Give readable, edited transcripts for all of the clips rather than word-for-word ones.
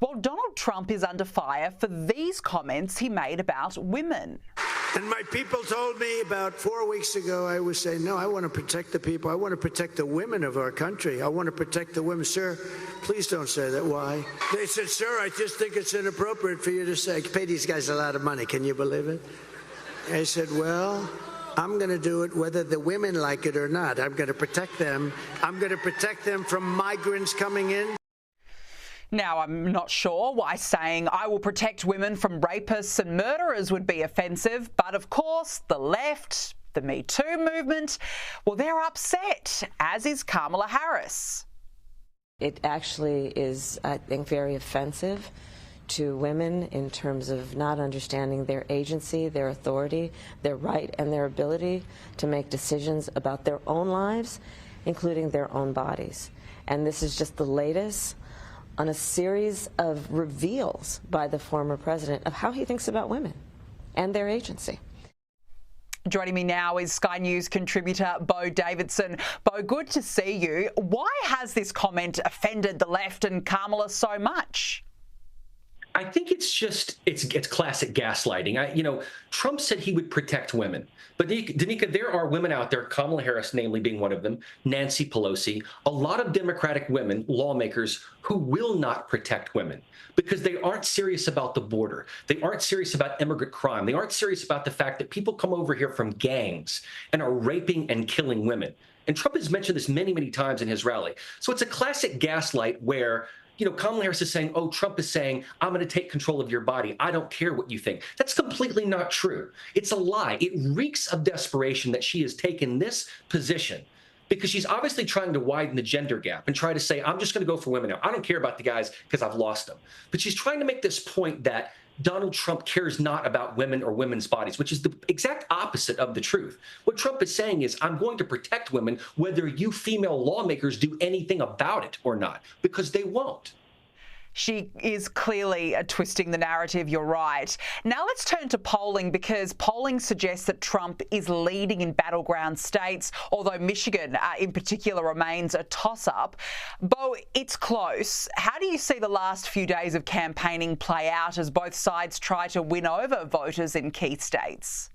Well, Donald Trump is under fire for these comments he made about women. And my people told me about 4 weeks ago, I was saying, no, I want to protect the people. I want to protect the women of our country. I want to protect the women. Sir, please don't say that. Why? They said, sir, I just think it's inappropriate for you to say, pay these guys a lot of money. Can you believe it? I said, well, I'm going to do it whether the women like it or not. I'm going to protect them. I'm going to protect them from migrants coming in. Now, I'm not sure why saying I will protect women from rapists and murderers would be offensive, but of course, the left, the Me Too movement, well, they're upset, as is Kamala Harris. It actually is, I think, very offensive to women in terms of not understanding their agency, their authority, their right, and their ability to make decisions about their own lives, including their own bodies. And this is just the latest on a series of reveals by the former president of how he thinks about women and their agency. Joining me now is Sky News contributor Beau Davidson. Beau, good to see you. Why has this comment offended the left and Kamala so much? I think it's classic gaslighting. Trump said he would protect women. But Danica, there are women out there, Kamala Harris namely being one of them, Nancy Pelosi, a lot of Democratic women, lawmakers, who will not protect women because they aren't serious about the border. They aren't serious about immigrant crime. They aren't serious about the fact that people come over here from gangs and are raping and killing women. And Trump has mentioned this many, many times in his rally. So it's a classic gaslight where Kamala Harris is saying, oh, Trump is saying, I'm going to take control of your body. I don't care what you think. That's completely not true. It's a lie. It reeks of desperation that she has taken this position because she's obviously trying to widen the gender gap and try to say, I'm just going to go for women now. I don't care about the guys because I've lost them. But she's trying to make this point that Donald Trump cares not about women or women's bodies, which is the exact opposite of the truth. What Trump is saying is, I'm going to protect women whether you female lawmakers do anything about it or not, because they won't. She is clearly twisting the narrative, you're right. Now let's turn to polling, because polling suggests that Trump is leading in battleground states, although Michigan in particular remains a toss-up. Beau, it's close. How do you see the last few days of campaigning play out as both sides try to win over voters in key states?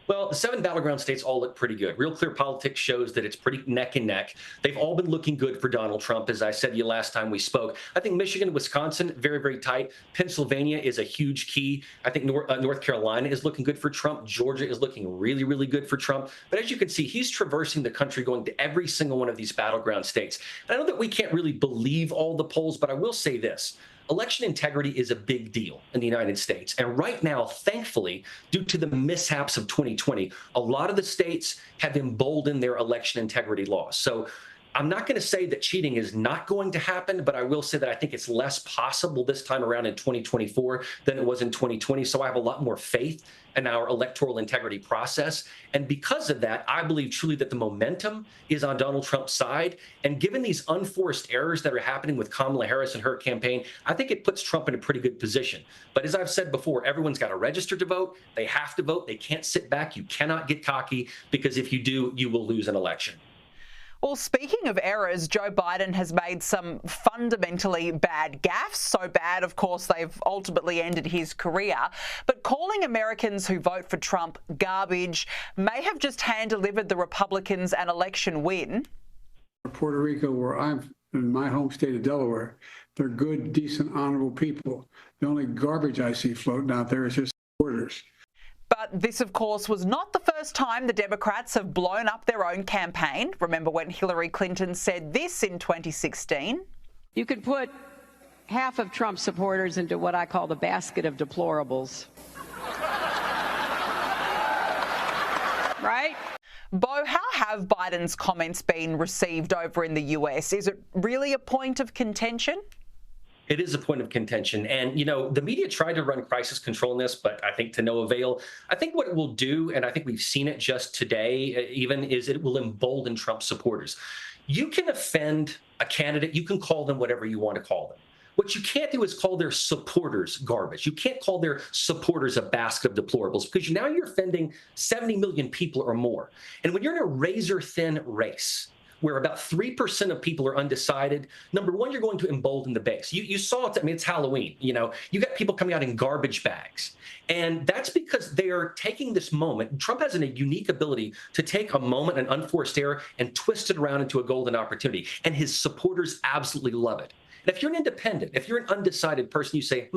Well, the 7 battleground states all look pretty good. Real Clear Politics shows that it's pretty neck and neck. They've all been looking good for Donald Trump, as I said to you last time we spoke. I think Michigan and Wisconsin, very, very tight. Pennsylvania is a huge key. I think North Carolina is looking good for Trump. Georgia is looking really, really good for Trump. But as you can see, he's traversing the country, going to every single one of these battleground states. And I know that we can't really believe all the polls, but I will say this. Election integrity is a big deal in the United States. And right now, thankfully, due to the mishaps of 2020, a lot of the states have emboldened their election integrity laws. So I'm not going to say that cheating is not going to happen, but I will say that I think it's less possible this time around in 2024 than it was in 2020. So I have a lot more faith in our electoral integrity process. And because of that, I believe truly that the momentum is on Donald Trump's side. And given these unforced errors that are happening with Kamala Harris and her campaign, I think it puts Trump in a pretty good position. But as I've said before, everyone's got to register to vote. They have to vote. They can't sit back. You cannot get cocky, because if you do, you will lose an election. Well, speaking of errors, Joe Biden has made some fundamentally bad gaffes. So bad, of course, they've ultimately ended his career. But calling Americans who vote for Trump garbage may have just hand-delivered the Republicans an election win. Puerto Rico, where I'm in my home state of Delaware, they're good, decent, honorable people. The only garbage I see floating out there is just supporters. But this, of course, was not the first time the Democrats have blown up their own campaign. Remember when Hillary Clinton said this in 2016? You could put half of Trump's supporters into what I call the basket of deplorables. Right? Beau, how have Biden's comments been received over in the US? Is it really a point of contention? It is a point of contention. And, the media tried to run crisis control in this, but I think to no avail. I think what it will do, and I think we've seen it just today even, is it will embolden Trump supporters. You can offend a candidate. You can call them whatever you want to call them. What you can't do is call their supporters garbage. You can't call their supporters a basket of deplorables, because now you're offending 70 million people or more. And when you're in a razor-thin race where about 3% of people are undecided, number one, you're going to embolden the base. You saw it. I mean, it's Halloween. You got people coming out in garbage bags. And that's because they are taking this moment. Trump has a unique ability to take a moment, an unforced error, and twist it around into a golden opportunity. And his supporters absolutely love it. And if you're an independent, if you're an undecided person, you say,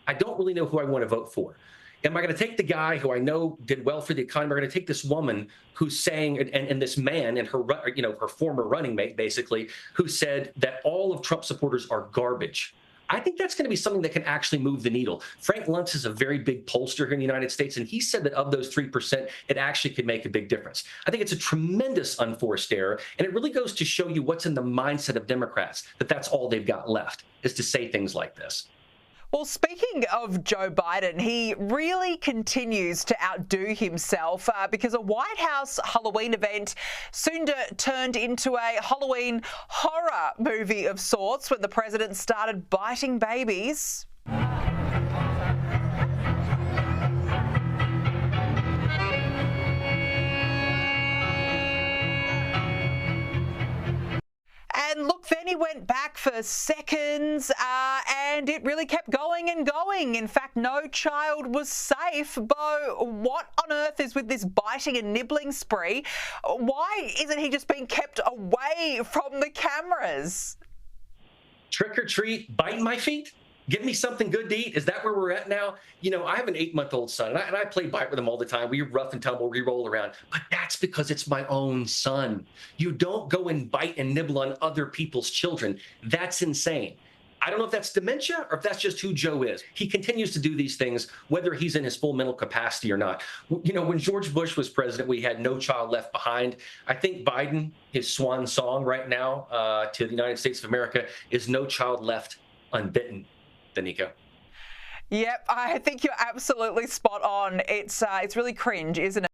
I don't really know who I want to vote for. Am I going to take the guy who I know did well for the economy? Am I going to take this woman who's saying, and this man and her former running mate, basically, who said that all of Trump supporters are garbage? I think that's going to be something that can actually move the needle. Frank Luntz is a very big pollster here in the United States, and he said that of those 3%, it actually could make a big difference. I think it's a tremendous unforced error, and it really goes to show you what's in the mindset of Democrats, that that's all they've got left, is to say things like this. Well, speaking of Joe Biden, he really continues to outdo himself because a White House Halloween event soon turned into a Halloween horror movie of sorts when the president started biting babies. And look, then he went back for seconds and it really kept going and going. In fact, no child was safe. Beau, what on earth is with this biting and nibbling spree? Why isn't he just being kept away from the cameras? Trick or treat, biting my feet? Give me something good to eat. Is that where we're at now? I have an 8-month-old son, and I play bite with him all the time. We rough and tumble, we roll around. But that's because it's my own son. You don't go and bite and nibble on other people's children. That's insane. I don't know if that's dementia or if that's just who Joe is. He continues to do these things, whether he's in his full mental capacity or not. When George Bush was president, we had No Child Left Behind. I think Biden, his swan song right now to the United States of America is No Child Left Unbitten. Danica. Yep, I think you're absolutely spot on. It's really cringe, isn't it?